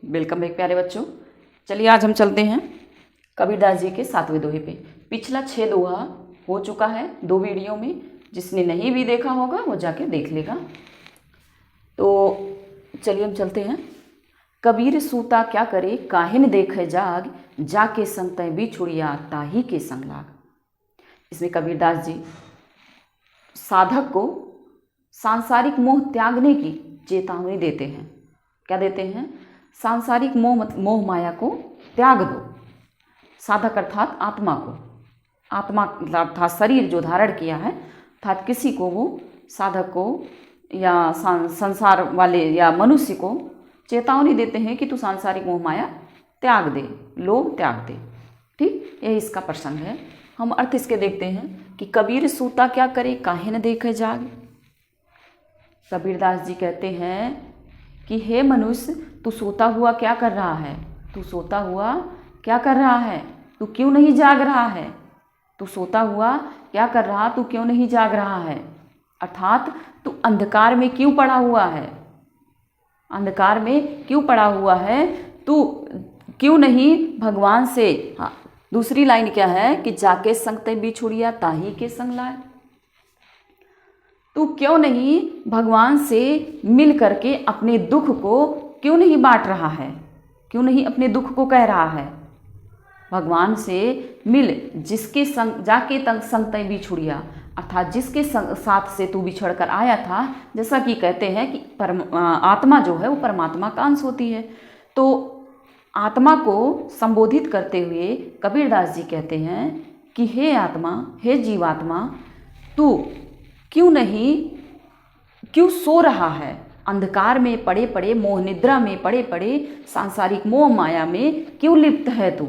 Welcome back प्यारे बच्चों। चलिए आज हम चलते हैं कबीरदास जी के 7वें दोहे पे। पिछला 6 दोहा हो चुका है 2 वीडियो में। जिसने नहीं भी देखा होगा वो जाके देख लेगा। तो चलिए हम चलते हैं। कबीर सूता क्या करे काहिन देखे जाग, जाके संग तय बिछुड़िया ताही के संग लाग। इसमें कबीरदास जी साधक को सांसारिक मोह त्यागने की चेतावनी देते हैं। क्या देते हैं? सांसारिक मोह माया को त्याग दो। साधक अर्थात आत्मा को, आत्मा अर्थात शरीर जो धारण किया है, अर्थात किसी को वो साधक को या संसार वाले या मनुष्य को चेतावनी देते हैं कि तू सांसारिक मोह माया त्याग दे, लोभ त्याग दे। ठीक, यही इसका प्रसंग है। हम अर्थ इसके देखते हैं कि कबीर सूता क्या करे काहे न देखे जाग। कबीरदास जी कहते हैं कि हे मनुष्य, तू सोता हुआ क्या कर रहा है? तू सोता हुआ क्या कर रहा है? तू क्यों नहीं जाग रहा है? तू सोता हुआ क्या कर रहा, तू क्यों नहीं जाग रहा है? अर्थात तू अंधकार में क्यों पड़ा हुआ है? अंधकार में क्यों पड़ा हुआ है? तू क्यों नहीं भगवान से, हाँ, दूसरी लाइन क्या है कि जाके संग तय बिछुड़िया ताही के संग लाए। तू क्यों नहीं भगवान से मिल करके अपने दुख को क्यों नहीं बांट रहा है? क्यों नहीं अपने दुख को कह रहा है? भगवान से मिल, जिसके संग जाके संग तय बिछुड़िया, अर्थात जिसके साथ से तू बिछड़ कर आया था। जैसा कि कहते हैं कि आत्मा जो है वो परमात्मा का अंश होती है। तो आत्मा को संबोधित करते हुए कबीरदास जी कहते हैं कि हे आत्मा, हे जीवात्मा, तू क्यों सो रहा है? अंधकार में पड़े पड़े, मोह निद्रा में पड़े पड़े, सांसारिक मोह माया में क्यों लिप्त है तू?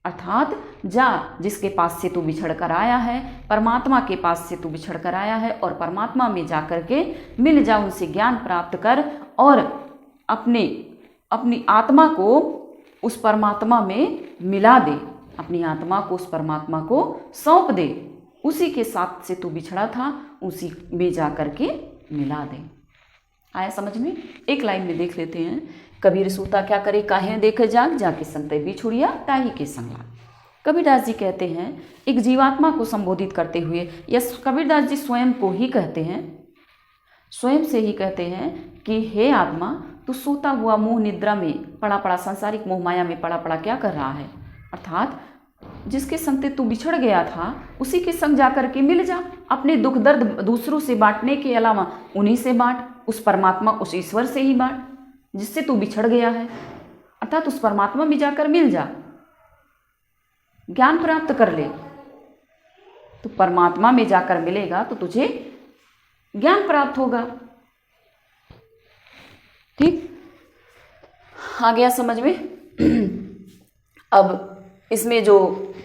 अर्थात जा, जिसके पास से तू बिछड़ कर आया है, परमात्मा के पास से तू बिछड़ कर आया है, और परमात्मा में जा कर के मिल जा, उनसे ज्ञान प्राप्त कर और अपनी आत्मा को उस परमात्मा में मिला दे, अपनी आत्मा को उस परमात्मा को सौंप दे। उसी के साथ से तू बिछड़ा था, उसी में जा कर के मिला दे। आया समझ में? एक लाइन में देख लेते हैं। कबीर सूता क्या करे काहे देखे जाग, जाके संग तय बिछुड़िया ताही के संग लाग। कबीरदास जी कहते हैं एक जीवात्मा को संबोधित करते हुए, या कबीरदास जी स्वयं को ही कहते हैं, स्वयं से ही कहते हैं कि हे आत्मा, तू सोता हुआ मोह निद्रा में पड़ा पड़ा, सांसारिक मोह माया में पड़ा पड़ा क्या कर रहा है? अर्थात जिसके संग तू बिछड़ गया था उसी के संग जाकर के मिल जा। अपने दुख दर्द दूसरों से बांटने के अलावा उन्हीं से बांट, उस परमात्मा, उस ईश्वर से ही बांट जिससे तू बिछड़ गया है। अर्थात उस परमात्मा में जाकर मिल जा, ज्ञान प्राप्त कर ले। तो परमात्मा में जाकर मिलेगा तो तुझे ज्ञान प्राप्त होगा। ठीक, आ गया समझ में? अब इसमें जो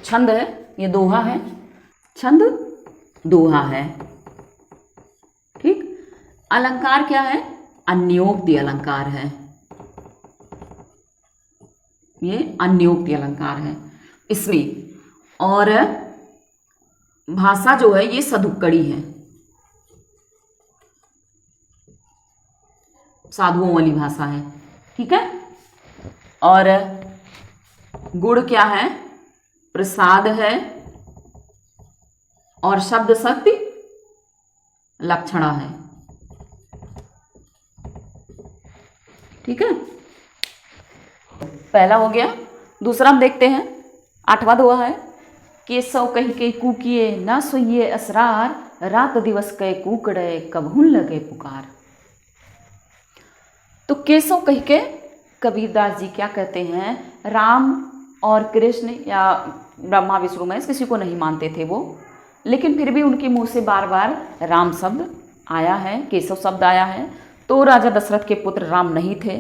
छंद है, ये दोहा है, छंद दोहा है। ठीक, अलंकार क्या है? अन्योक्ति अलंकार है। ये अन्योक्ति अलंकार है इसमें। और भाषा जो है ये सदुक्कड़ी है, साधुओं वाली भाषा है। ठीक है। और गुण क्या है? प्रसाद है, और शब्द शक्ति लक्षणा है। ठीक है, पहला हो गया। दूसरा हम देखते हैं, 8वां दोहा है। केसव कही के कूकिए ना सोइए असरार, रात दिवस कह कूकड़े कबहुन लगे पुकार। तो केसव कही के कबीरदास जी क्या कहते हैं? राम और कृष्ण या ब्रह्मा विष्णु महेश किसी को नहीं मानते थे वो, लेकिन फिर भी उनके मुंह से बार बार राम शब्द आया है, केशव शब्द आया है। तो राजा दशरथ के पुत्र राम नहीं थे,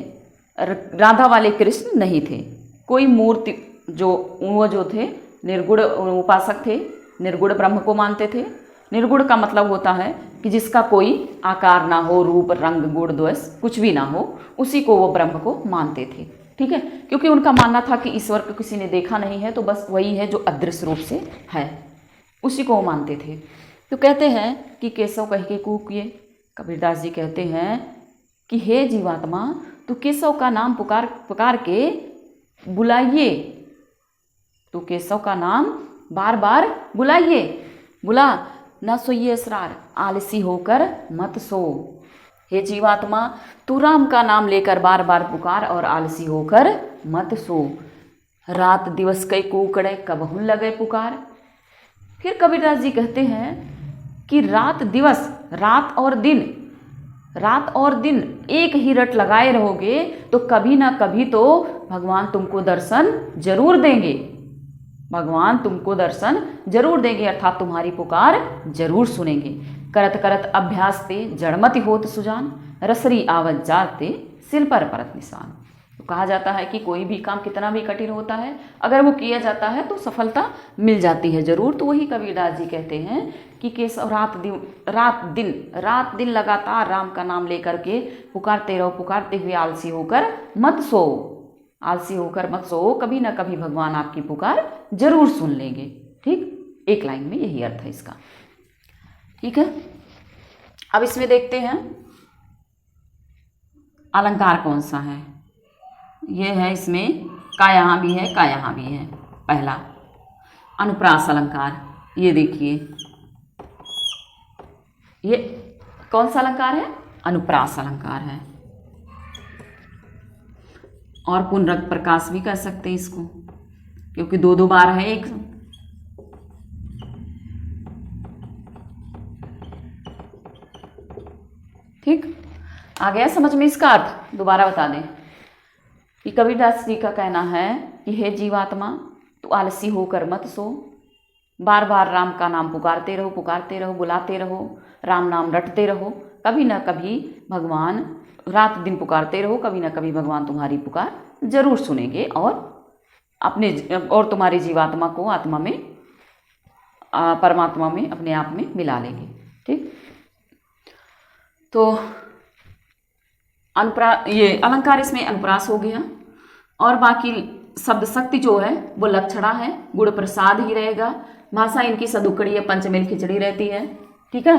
राधा वाले कृष्ण नहीं थे। कोई मूर्ति जो थे निर्गुण उपासक थे, निर्गुण ब्रह्म को मानते थे। निर्गुण का मतलब होता है कि जिसका कोई आकार ना हो, रूप रंग गुण दोष कुछ भी ना हो, उसी को वो ब्रह्म को मानते थे। ठीक है, क्योंकि उनका मानना था कि ईश्वर को किसी ने देखा नहीं है, तो बस वही है जो अदृश्य रूप से है, उसी को वो मानते थे। तो कहते हैं कि केशव कह के कूकिए। कबीरदास जी कहते हैं कि हे जीवात्मा, तो केशव का नाम पुकार पुकार के बुलाइए, तो केशव का नाम बार बार बुलाइए। बुला, न सोइए असरार, आलसी होकर मत सो। हे जीवात्मा, तू राम का नाम लेकर बार बार पुकार और आलसी होकर मत सो। रात दिवस कई कूकड़े कबहुन लगे पुकार। फिर कबीरदास जी कहते हैं कि रात दिवस, रात और दिन एक ही रट लगाए रहोगे तो कभी ना कभी तो भगवान तुमको दर्शन जरूर देंगे, भगवान तुमको दर्शन जरूर देंगे, अर्थात तुम्हारी पुकार जरूर सुनेंगे। करत करत अभ्यास ते जड़मति होत सुजान, रसरी आवत जाते सिल पर परत निशान। तो कहा जाता है कि कोई भी काम कितना भी कठिन होता है, अगर वो किया जाता है तो सफलता मिल जाती है जरूर। तो वही कबीरदास जी कहते हैं कि केशव रात दिन लगातार राम का नाम लेकर के पुकारते रहो, पुकारते हुए आलसी होकर मत सो, आलसी होकर मत सो, कभी ना कभी भगवान आपकी पुकार जरूर सुन लेंगे। ठीक, एक लाइन में यही अर्थ है इसका। ठीक है, अब इसमें देखते हैं अलंकार कौन सा है। ये है, इसमें का यहाँ भी है, का यहाँ भी है। पहला अनुप्रास अलंकार, ये देखिए, ये कौन सा अलंकार है? अनुप्रास अलंकार है। और पुनरक प्रकाश भी कर सकते हैं इसको, क्योंकि दो दो बार है एक। ठीक, आ गया समझ में इसका अर्थ? दोबारा बता दें कि कबीरदास जी का कहना है कि हे जीवात्मा, तू आलसी होकर मत सो, बार बार राम का नाम पुकारते रहो, बुलाते रहो, राम नाम रटते रहो, कभी ना कभी भगवान, रात दिन पुकारते रहो, कभी ना कभी भगवान तुम्हारी पुकार जरूर सुनेंगे और तुम्हारी जीवात्मा को आत्मा में, परमात्मा में, अपने आप में मिला लेंगे। ठीक, तो ये अलंकार इसमें अनुप्रास हो गया। और बाकी शब्द शक्ति जो है वो लक्षणा है, गुण प्रसाद ही रहेगा। भाषा इनकी सदुकड़ी है, पंचमेल खिचड़ी रहती है। ठीक है,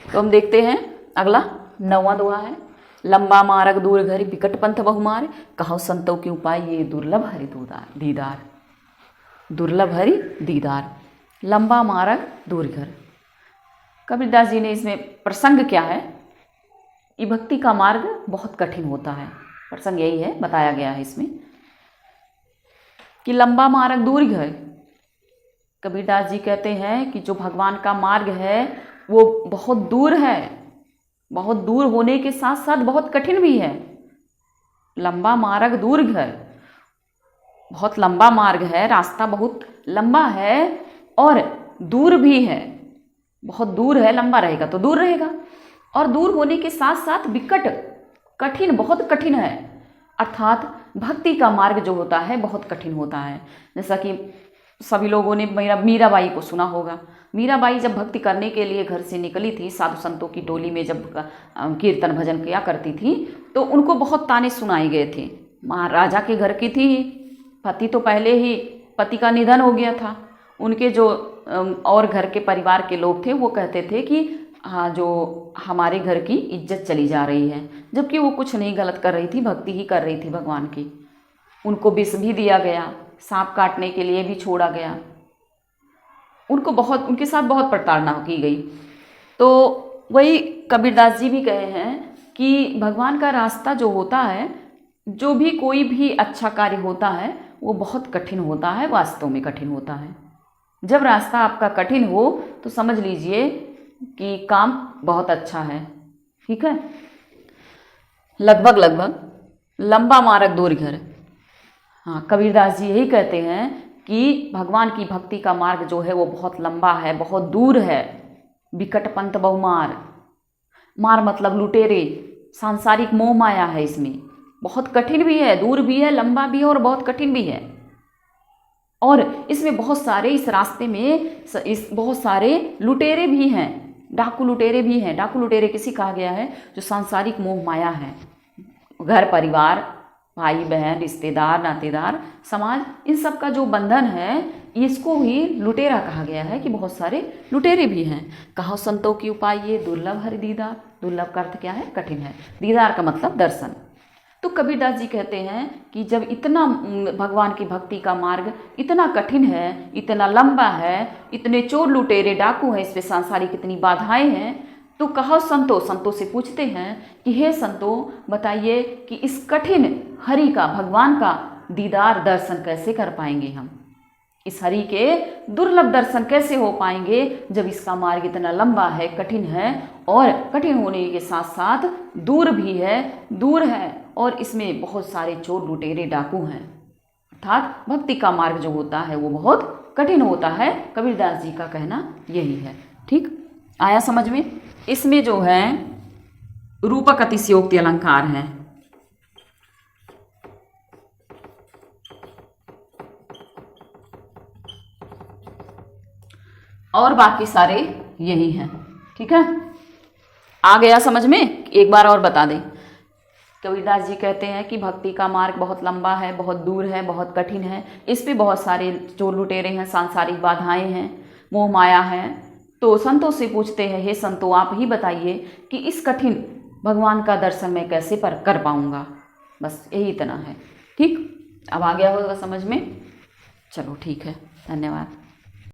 तो हम देखते हैं अगला 9वां दोहा है। लंबा मार्ग दूर घर विकट पंथ बहुमार, कहो संतों के उपाय ये दुर्लभ हरि दीदार। दुर्लभ हरि दीदार, लंबा मार्ग दूर घर। कबीरदास जी ने इसमें प्रसंग क्या है? ये भक्ति का मार्ग बहुत कठिन होता है, प्रसंग यही है, बताया गया है इसमें कि लंबा मार्ग दूर घर। कबीरदास जी कहते हैं कि जो भगवान का मार्ग है वो बहुत दूर है, बहुत दूर होने के साथ साथ बहुत कठिन भी है। लंबा मार्ग दूर घर, बहुत लंबा मार्ग है, रास्ता बहुत लंबा है और दूर भी है, बहुत दूर है। लंबा रहेगा तो दूर रहेगा, और दूर होने के साथ साथ विकट, कठिन, बहुत कठिन है। अर्थात भक्ति का मार्ग जो होता है बहुत कठिन होता है। जैसा कि सभी लोगों ने मीराबाई को सुना होगा। मीराबाई जब भक्ति करने के लिए घर से निकली थी, साधु संतों की टोली में जब कीर्तन भजन किया करती थी, तो उनको बहुत ताने सुनाए गए थे। महाराजा के घर की थी, पति तो पहले ही पति का निधन हो गया था। उनके जो और घर के परिवार के लोग थे वो कहते थे कि हाँ, जो हमारे घर की इज्जत चली जा रही है, जबकि वो कुछ नहीं गलत कर रही थी, भक्ति ही कर रही थी भगवान की। उनको विष भी दिया गया, सांप काटने के लिए भी छोड़ा गया, उनके साथ बहुत प्रताड़ना की गई। तो वही कबीरदास जी भी कहे हैं कि भगवान का रास्ता जो होता है, जो भी कोई भी अच्छा कार्य होता है वो बहुत कठिन होता है, वास्तव में कठिन होता है। जब रास्ता आपका कठिन हो तो समझ लीजिए कि काम बहुत अच्छा है। ठीक है, लगभग लंबा मार्ग दूर घर। हाँ, कबीरदास जी यही कहते हैं कि भगवान की भक्ति का मार्ग जो है वो बहुत लंबा है, बहुत दूर है। विकट पंथ बहुमार, मार मतलब लुटेरे, सांसारिक मोह माया है इसमें, बहुत कठिन भी है, दूर भी है, लंबा भी है और बहुत कठिन भी है। और इसमें बहुत सारे, इस रास्ते में बहुत सारे लुटेरे भी हैं, डाकू लुटेरे भी हैं। डाकू लुटेरे किसी कहा गया है? जो सांसारिक मोह माया है, घर परिवार भाई बहन, रिश्तेदार, नातेदार, समाज, इन सब का जो बंधन है इसको ही लुटेरा कहा गया है कि बहुत सारे लुटेरे भी हैं। कहो संतों की उपाय ये दुर्लभ हरि दीदार। दुर्लभ का अर्थ क्या है? कठिन है। दीदार का मतलब दर्शन। तो कबीरदास जी कहते हैं कि जब इतना भगवान की भक्ति का मार्ग इतना कठिन है, इतना लंबा है, इतने चोर लुटेरे डाकू हैं, इस पे सांसारिक इतनी बाधाएं हैं, तो कहो संतों, संतों से पूछते हैं कि हे संतों बताइए कि इस कठिन हरि का, भगवान का दीदार दर्शन कैसे कर पाएंगे हम? इस हरि के दुर्लभ दर्शन कैसे हो पाएंगे जब इसका मार्ग इतना लंबा है, कठिन है, और कठिन होने के साथ साथ दूर भी है, दूर है, और इसमें बहुत सारे चोर लुटेरे डाकू हैं। अर्थात भक्ति का मार्ग जो होता है वो बहुत कठिन होता है। कबीरदास जी का कहना यही है। ठीक आया समझ में? इसमें जो है रूपक अतिशयोक्ति अलंकार है। और बाकी सारे यही हैं। ठीक है, आ गया समझ में? एक बार और बता दें। कबीरदास जी कहते हैं कि भक्ति का मार्ग बहुत लंबा है, बहुत दूर है, बहुत कठिन है, इस पे बहुत सारे चोर लुटेरे हैं, सांसारिक बाधाएं हैं, मोह माया है। तो संतों से पूछते हैं, हे संतों आप ही बताइए कि इस कठिन भगवान का दर्शन मैं कैसे कर पाऊंगा। बस यही इतना है। ठीक, अब आ गया होगा समझ में? चलो ठीक है, धन्यवाद।